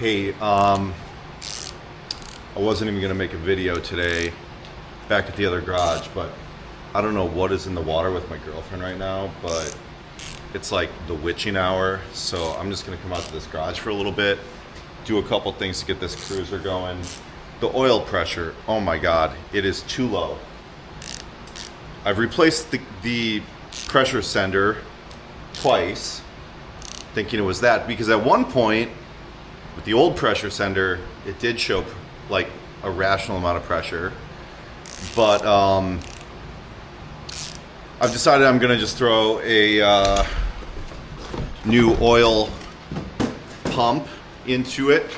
Hey, I wasn't even gonna make a video today back at the other garage, but I don't know what is in the water with my girlfriend right now, but it's like the witching hour, so I'm just gonna come out to this garage for a little bit, do a couple things to get this cruiser going. The oil pressure, oh my God, it is too low. I've replaced the pressure sender twice, thinking it was that, because at one point, with the old pressure sender, it did show like a rational amount of pressure, but I've decided I'm gonna just throw a new oil pump into it,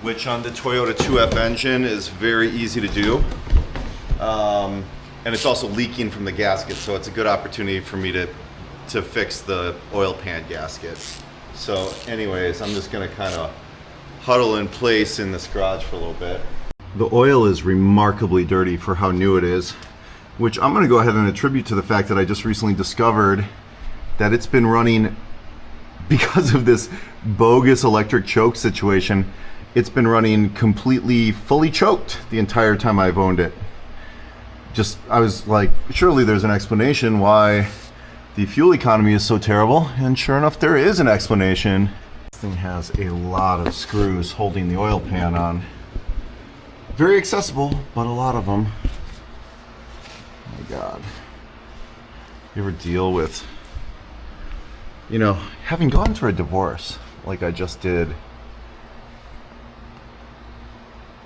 which on the Toyota 2F engine is very easy to do. And it's also leaking from the gasket, so it's a good opportunity for me to fix the oil pan gasket. So anyways, I'm just gonna kind of huddle in place in this garage for a little bit. The oil is remarkably dirty for how new it is, which I'm gonna go ahead and attribute to the fact that I just recently discovered that it's been running, because of this bogus electric choke situation, it's been running completely fully choked the entire time I've owned it. I was like, surely there's an explanation why the fuel economy is so terrible, and sure enough there is an explanation. This thing has a lot of screws holding the oil pan on. Very accessible, but a lot of them. Oh my God. You ever deal with, having gone through a divorce like I just did,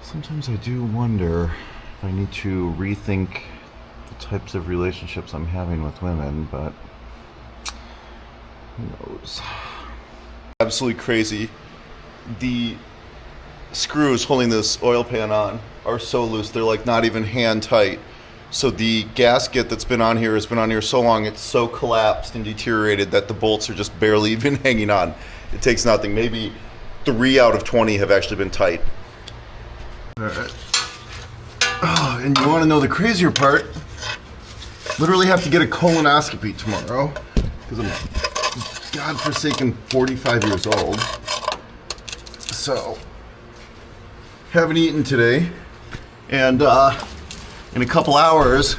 sometimes I do wonder if I need to rethink the types of relationships I'm having with women, but who knows. Absolutely crazy. The screws holding this oil pan on are so loose, they're like not even hand tight. So the gasket that's been on here has been on here so long, it's so collapsed and deteriorated that the bolts are just barely even hanging on. It takes nothing. Maybe 3 out of 20 have actually been tight. All right. Oh, and you want to know the crazier part? Literally have to get a colonoscopy tomorrow because I'm godforsaken 45 years old. So, haven't eaten today, and in a couple hours,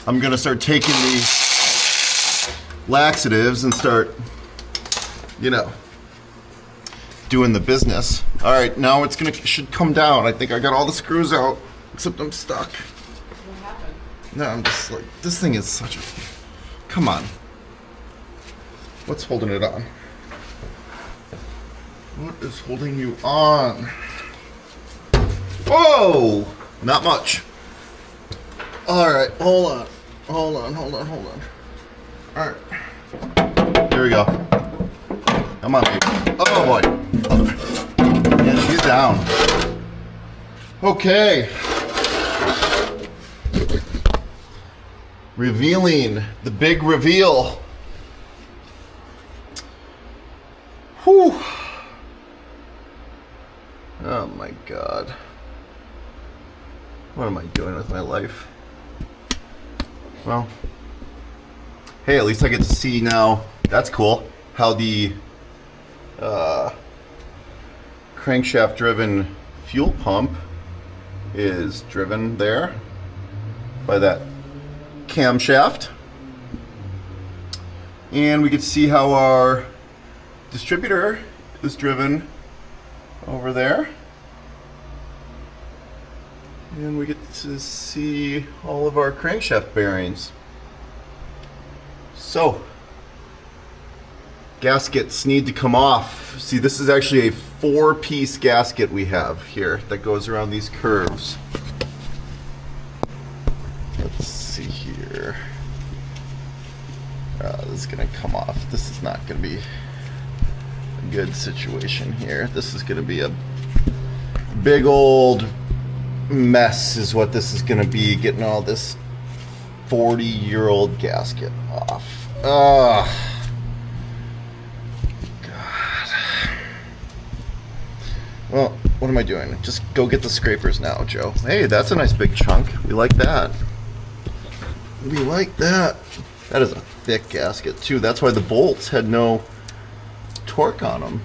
I'm gonna start taking the laxatives and start, doing the business. All right, now should come down. I think I got all the screws out, except I'm stuck. What happened? No, I'm just like, this thing is such a, come on. What's holding it on? What is holding you on? Whoa, not much. All right, hold on. All right, there we go. Come on, baby. Oh boy. Yeah, she's down. Okay. Revealing the big reveal. Whew. Oh my God. What am I doing with my life? Well, hey, at least I get to see now, that's cool, how the crankshaft driven fuel pump is driven there by that camshaft. And we get to see how our distributor is driven over there. And we get to see all of our crankshaft bearings. So, gaskets need to come off. See, this is actually a 4-piece gasket we have here that goes around these curves. Let's see here. This is gonna come off. This is not gonna be a good situation here. This is gonna be a big old mess is what this is gonna be, getting all this 40-year-old gasket off. God. Well, what am I doing? Just go get the scrapers now, Joe. Hey, that's a nice big chunk. We like that. We like that. That is a thick gasket too. That's why the bolts had no torque on them.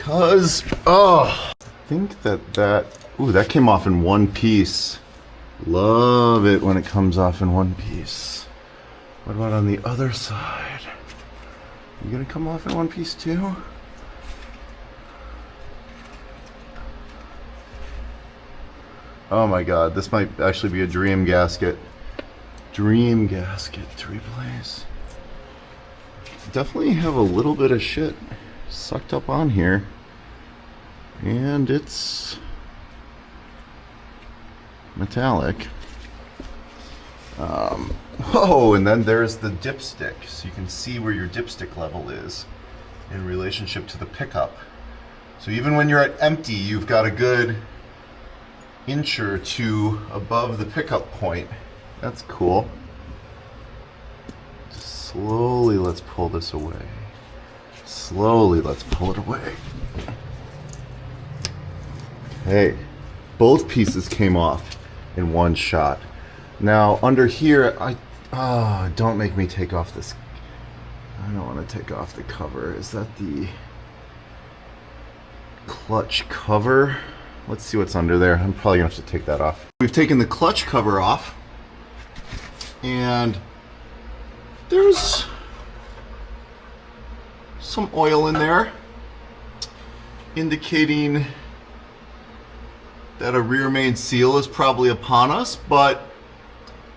because, I think that came off in one piece. Love it when it comes off in one piece. What about on the other side? You gonna come off in one piece too? Oh my God, this might actually be a dream gasket. Dream gasket to replace. Definitely have a little bit of shit sucked up on here. And it's metallic. Oh, and then there's the dipstick. So you can see where your dipstick level is in relationship to the pickup. So even when you're at empty, you've got a good inch or two above the pickup point. That's cool. Just slowly, let's pull this away. Slowly, let's pull it away. Okay, both pieces came off in one shot. Now under here, don't make me take off this. I don't want to take off the cover. Is that the clutch cover? Let's see what's under there. I'm probably gonna have to take that off. We've taken the clutch cover off, and there's some oil in there, indicating that a rear main seal is probably upon us. But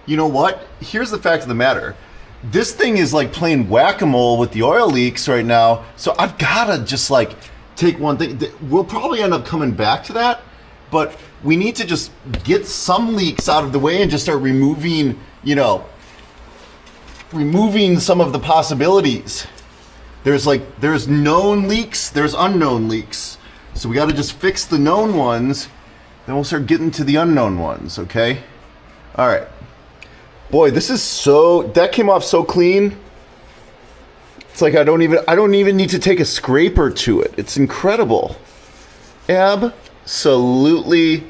you know what? Here's the fact of the matter. This thing is like playing whack-a-mole with the oil leaks right now. So I've gotta just like take one thing. We'll probably end up coming back to that, but we need to just get some leaks out of the way and just start removing, removing some of the possibilities. There's known leaks, there's unknown leaks. So we gotta just fix the known ones, then we'll start getting to the unknown ones, okay? All right. Boy, that came off so clean. It's like I don't even need to take a scraper to it. It's incredible. Absolutely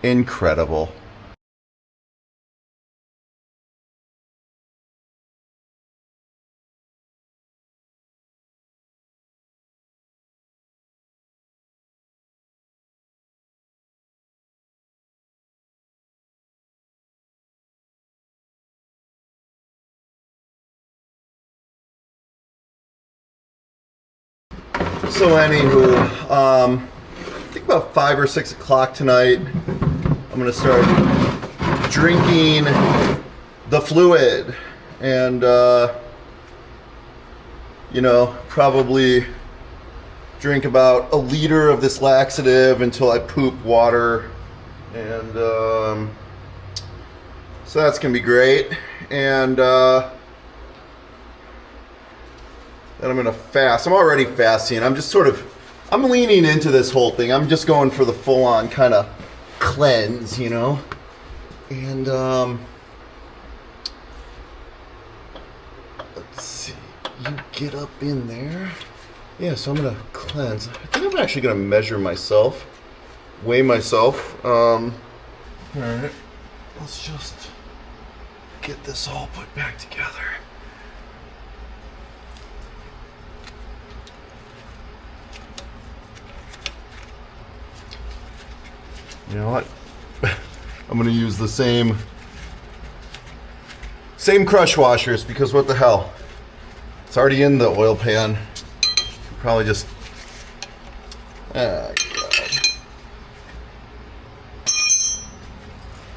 incredible. So anywho, I think about 5 or 6 o'clock tonight, I'm gonna start drinking the fluid, and probably drink about a liter of this laxative until I poop water, and so that's gonna be great. And then I'm gonna fast. I'm already fasting. I'm leaning into this whole thing. I'm just going for the full-on kind of cleanse, And let's see. You get up in there. Yeah, so I'm gonna cleanse. I think I'm actually gonna measure myself, weigh myself. All right. Let's just get this all put back together. You know what? I'm gonna use the same crush washers, because what the hell? It's already in the oil pan. Probably just God.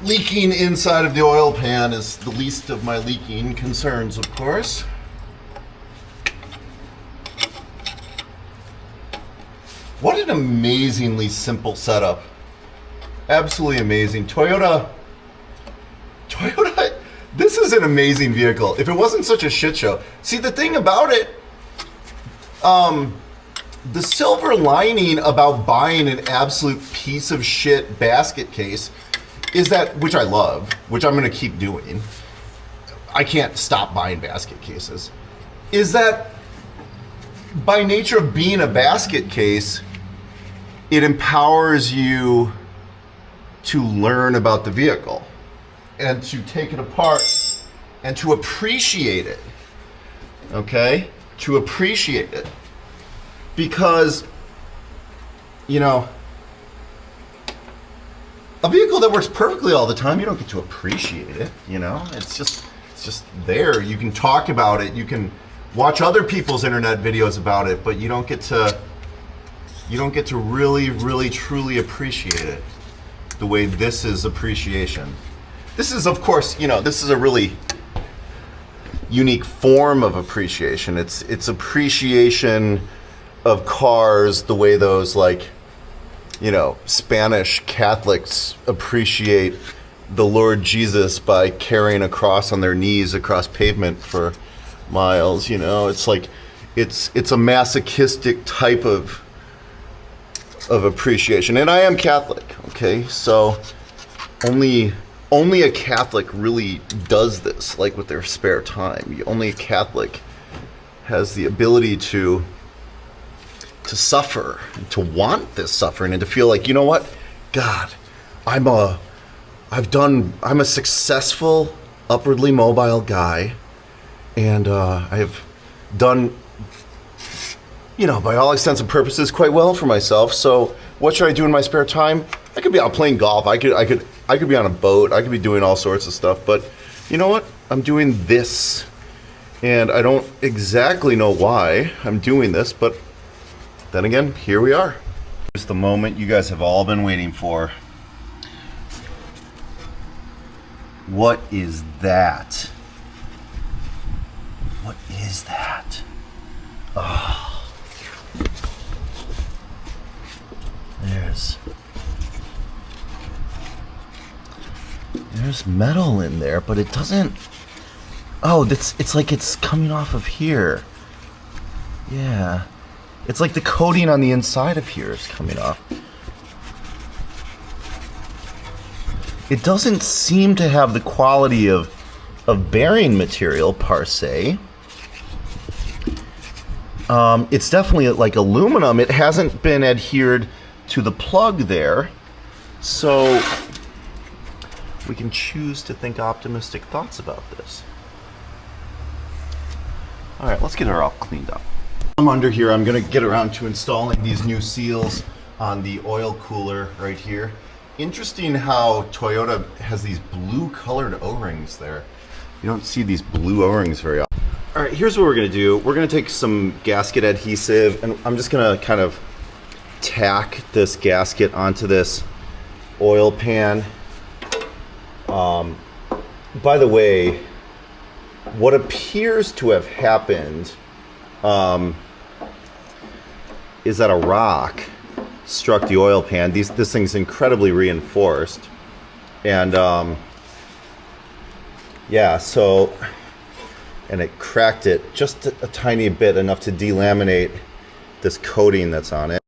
Leaking inside of the oil pan is the least of my leaking concerns, of course. What an amazingly simple setup. Absolutely amazing. Toyota, this is an amazing vehicle. If it wasn't such a shit show. See, the thing about it, the silver lining about buying an absolute piece of shit basket case is that, which I love, which I'm gonna keep doing. I can't stop buying basket cases. Is that by nature of being a basket case, it empowers you to learn about the vehicle and to take it apart and to appreciate it. Okay? To appreciate it. Because you know, a vehicle that works perfectly all the time, you don't get to appreciate it, you know? It's just there. You can talk about it, you can watch other people's internet videos about it, but you don't get to really, really, truly appreciate it the way this is appreciation. This is, of course, you know, this is a really unique form of appreciation. It's appreciation of cars the way those, like, you know, Spanish Catholics appreciate the Lord Jesus by carrying a cross on their knees across pavement for miles, you know. It's like it's a masochistic type of appreciation. And I am Catholic, okay? So only a Catholic really does this, like, with their spare time. Only a Catholic has the ability to suffer, and to want this suffering, and to feel like, you know what, God, I'm a successful, upwardly mobile guy, and I have done, you know, by all extents and purposes, quite well for myself. So what should I do in my spare time? I could be out playing golf. I could be on a boat. I could be doing all sorts of stuff. But you know what? I'm doing this, and I don't exactly know why I'm doing this, but then again, here we are. Here's the moment you guys have all been waiting for. What is that? What is that? Oh. There's metal in there, but it doesn't. Oh, it's like it's coming off of here. Yeah. It's like the coating on the inside of here is coming off. It doesn't seem to have the quality of bearing material per se. It's definitely like aluminum. It hasn't been adhered to the plug there. So we can choose to think optimistic thoughts about this. All right, let's get her all cleaned up. I'm under here. I'm going to get around to installing these new seals on the oil cooler right here. Interesting how Toyota has these blue colored O-rings there. You don't see these blue O-rings very often. All right, here's what we're going to do. We're going to take some gasket adhesive, and I'm just going to kind of tack this gasket onto this oil pan. By the way, what appears to have happened is that a rock struck the oil pan. This thing's incredibly reinforced, and yeah, so, and it cracked it just a tiny bit, enough to delaminate this coating that's on it.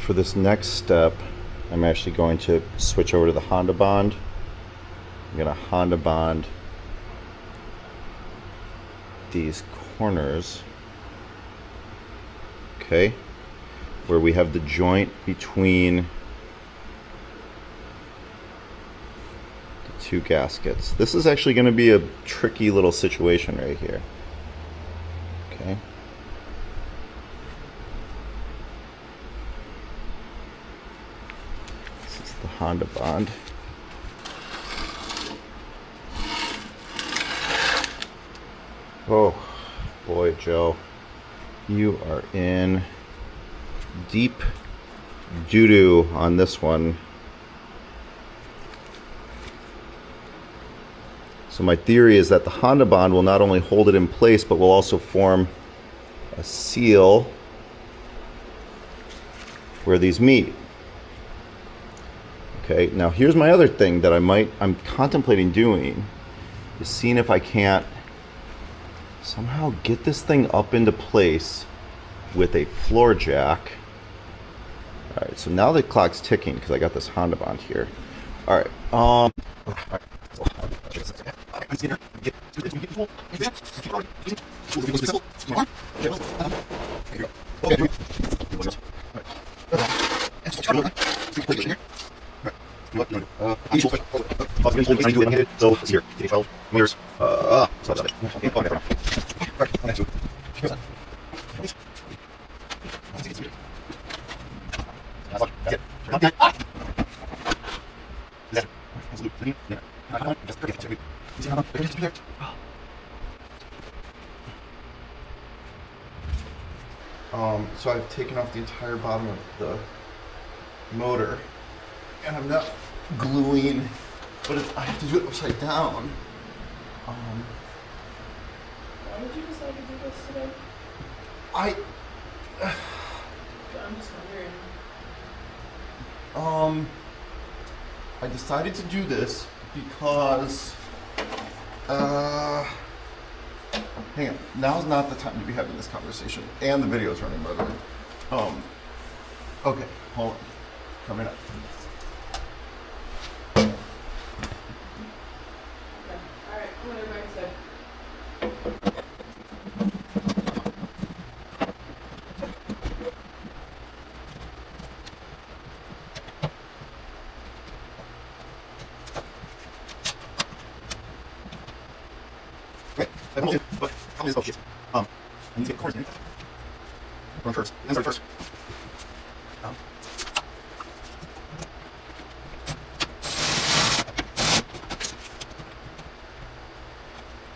For this next step, I'm actually going to switch over to the Honda Bond. I'm going to Honda Bond these corners, okay, where we have the joint between the two gaskets. This is actually going to be a tricky little situation right here, okay. The Honda Bond. Oh boy, Joe, you are in deep doo-doo on this one. So my theory is that the Honda Bond will not only hold it in place, but will also form a seal where these meet. Okay, now here's my other thing that I'm contemplating doing, is seeing if I can't somehow get this thing up into place with a floor jack. All right, so now the clock's ticking because I got this Honda Bond here. All right. So it's here. 12 meters. So that's it. So I've taken off the entire bottom of the motor, and I'm not gluing, but I have to do it upside down. Why did you decide to do this today? I'm just wondering. I decided to do this because, hang on, now's not the time to be having this conversation, and the video's running, by the way. Okay, hold on, coming up. Okay. Alright, I'm gonna go inside. I need to get corners in. Run first. Then start first.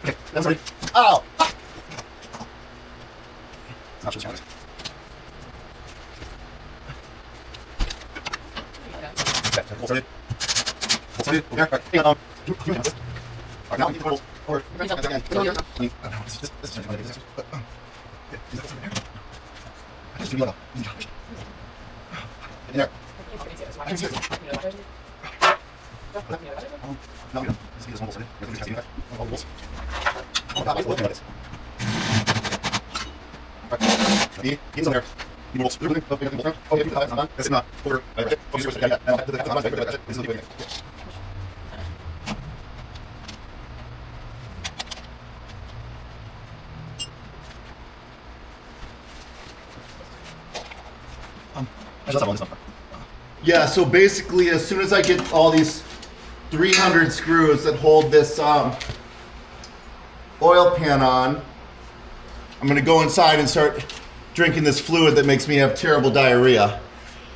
Okay, then sorry. Ow! Ah! It's not just strongest. Okay, full started. Full started. Okay, alright. Hang on. Alright, now we need the portals. Or, this is trying to make a disaster. Yeah, is that something there? I just do me like in there. I can see it. No, we don't. This is one bolts. We're going to test the all the bolts. Oh, God, why is it looking like this? Alright. The game's on there. The bolts. Oh, yeah, it's not. That's not. Over. Focus first. Yeah. That's not. This is the thing. Yeah, so basically as soon as I get all these 300 screws that hold this oil pan on, I'm gonna go inside and start drinking this fluid that makes me have terrible diarrhea.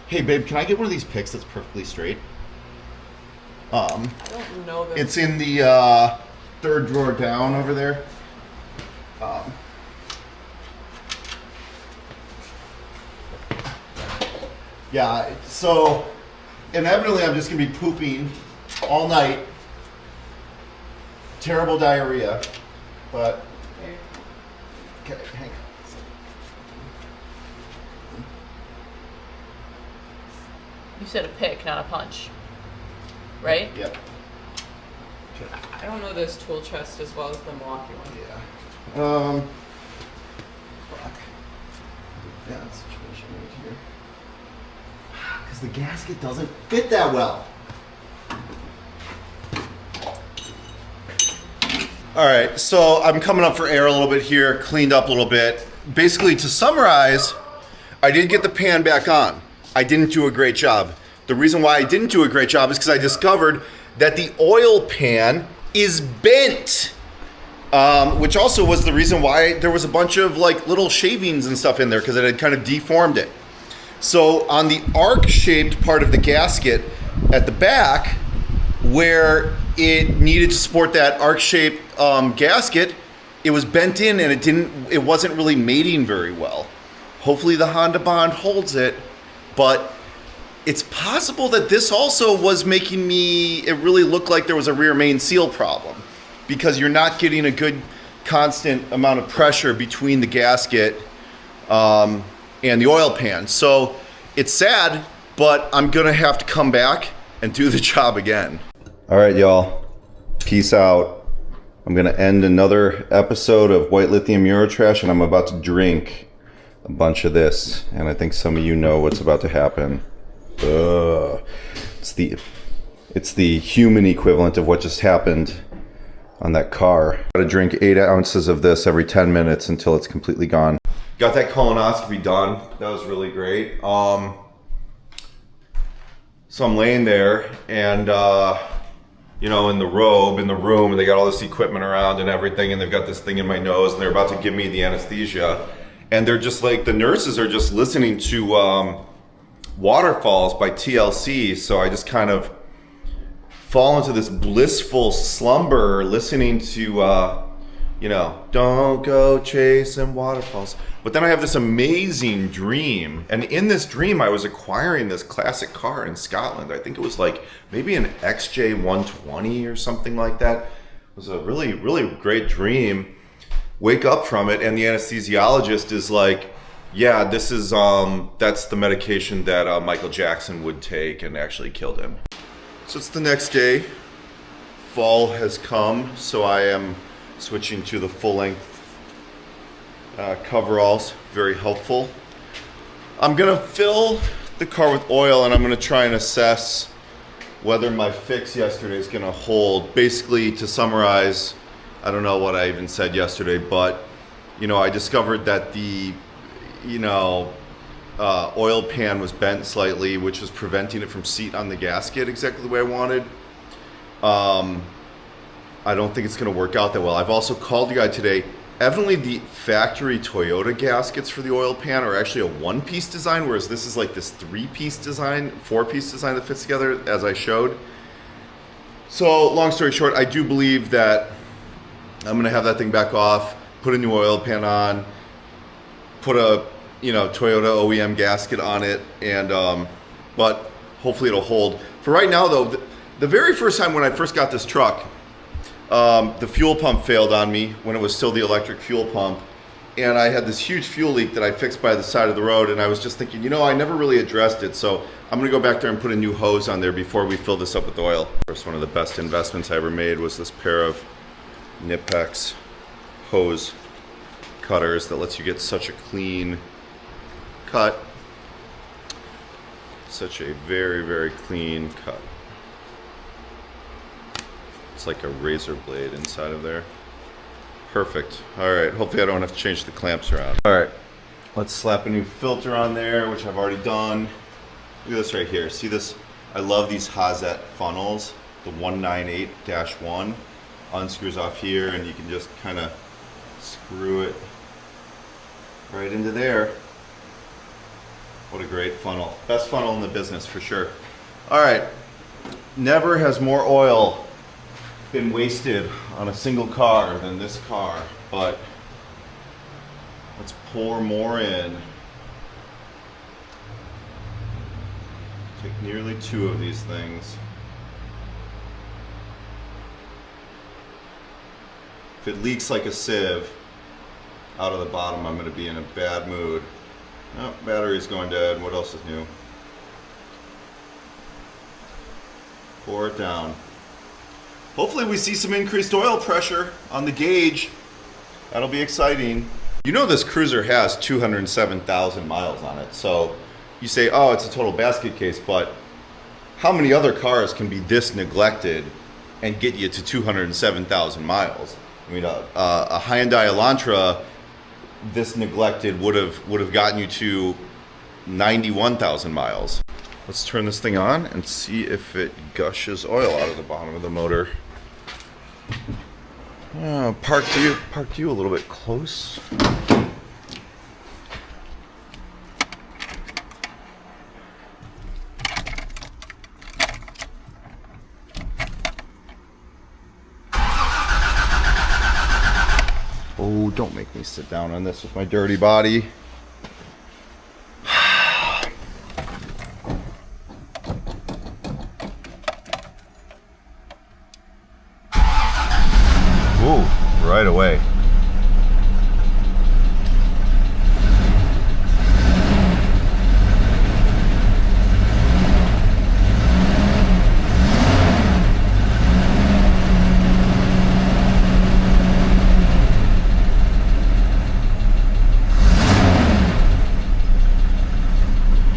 Hey babe, can I get one of these picks that's perfectly straight? I don't know this. It's in the third drawer down over there. Yeah, so inevitably I'm just gonna be pooping all night. Terrible diarrhea, but okay, hang on. You said a pick, not a punch. Right? Yep. I don't know this tool chest as well as the Milwaukee one. Yeah. Fuck. Yeah, that's situation right here. Because the gasket doesn't fit that well. All right, so I'm coming up for air a little bit here, cleaned up a little bit. Basically, to summarize, I did get the pan back on. I didn't do a great job. The reason why I didn't do a great job is because I discovered that the oil pan is bent. Which also was the reason why there was a bunch of like little shavings and stuff in there, because it had kind of deformed it. So on the arc-shaped part of the gasket at the back, where it needed to support that arc-shaped gasket, it was bent in and it wasn't really mating very well. Hopefully the Honda Bond holds it, but it's possible that this also was making it really look like there was a rear main seal problem, because you're not getting a good constant amount of pressure between the gasket and the oil pan. So it's sad, but I'm gonna have to come back and do the job again. All right, y'all, peace out. I'm gonna end another episode of White Lithium Eurotrash, and I'm about to drink a bunch of this, and I think some of you know what's about to happen. It's the It's the human equivalent of what just happened on that car. Gotta drink 8 ounces of this every 10 minutes until it's completely gone. Got that colonoscopy done. That was really great. So I'm laying there and, you know, in the robe, in the room, and they got all this equipment around and everything, and they've got this thing in my nose, and they're about to give me the anesthesia. And they're just like, the nurses are just listening to Waterfalls by TLC, so I just kind of fall into this blissful slumber listening to, you know, don't go chasing waterfalls. But then I have this amazing dream. And in this dream, I was acquiring this classic car in Scotland. I think it was like maybe an XJ120 or something like that. It was a really, really great dream. Wake up from it, and the anesthesiologist is like, yeah, this is, that's the medication that Michael Jackson would take and actually killed him. So it's the next day. Fall has come, so I am switching to the full-length coveralls. Very helpful. I'm gonna fill the car with oil, and I'm gonna try and assess whether my fix yesterday is gonna hold. Basically, to summarize, I don't know what I even said yesterday, but you know, I discovered that the oil pan was bent slightly, which was preventing it from seat on the gasket exactly the way I wanted. I don't think it's going to work out that well. I've also called the guy today. Evidently, the factory Toyota gaskets for the oil pan are actually a one-piece design, whereas this is like this three-piece design, four-piece design that fits together, as I showed. So, long story short, I do believe that I'm going to have that thing back off, put a new oil pan on, put a Toyota OEM gasket on it, and but hopefully it'll hold. For right now, though, the very first time when I first got this truck, the fuel pump failed on me when it was still the electric fuel pump, and I had this huge fuel leak that I fixed by the side of the road, and I was just thinking, I never really addressed it, so I'm going to go back there and put a new hose on there before we fill this up with oil. Of course, one of the best investments I ever made was this pair of Nipex hose cutters that lets you get such a clean cut. Such a very, very clean cut. It's like a razor blade inside of there. Perfect. All right, hopefully I don't have to change the clamps around. All right, let's slap a new filter on there, which I've already done. Look at this right here. See this? I love these Hazet funnels. The 198-1 unscrews off here, and you can just kind of screw it right into there. What a great funnel. Best funnel in the business for sure. All right, never has more oil been wasted on a single car than this car, but let's pour more in. Take nearly 2 of these things. If it leaks like a sieve out of the bottom, I'm going to be in a bad mood. Oh, battery's going dead. What else is new? Pour it down. Hopefully we see some increased oil pressure on the gauge. That'll be exciting. You know, this cruiser has 207,000 miles on it. So you say, oh, it's a total basket case, but how many other cars can be this neglected and get you to 207,000 miles? I mean, a Hyundai Elantra, this neglected would have gotten you to 91,000 miles. Let's turn this thing on and see if it gushes oil out of the bottom of the motor. Parked you a little bit close. Oh, don't make me sit down on this with my dirty body. Ooh, right away.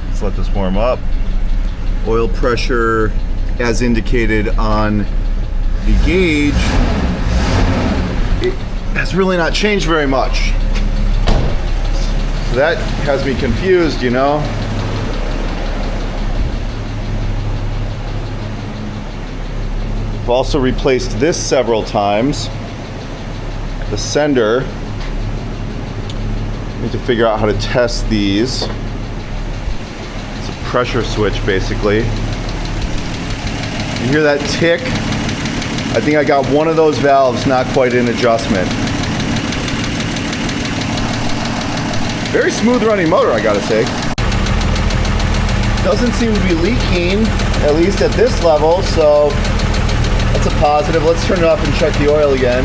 Let's let this warm up. Oil pressure as indicated on the gauge, it has really not changed very much. So that has me confused, you know. I've also replaced this several times. The sender. Need to figure out how to test these. It's a pressure switch, basically. You hear that tick? I think I got one of those valves not quite in adjustment. Very smooth running motor, I gotta say. Doesn't seem to be leaking, at least at this level, so that's a positive. Let's turn it off and check the oil again.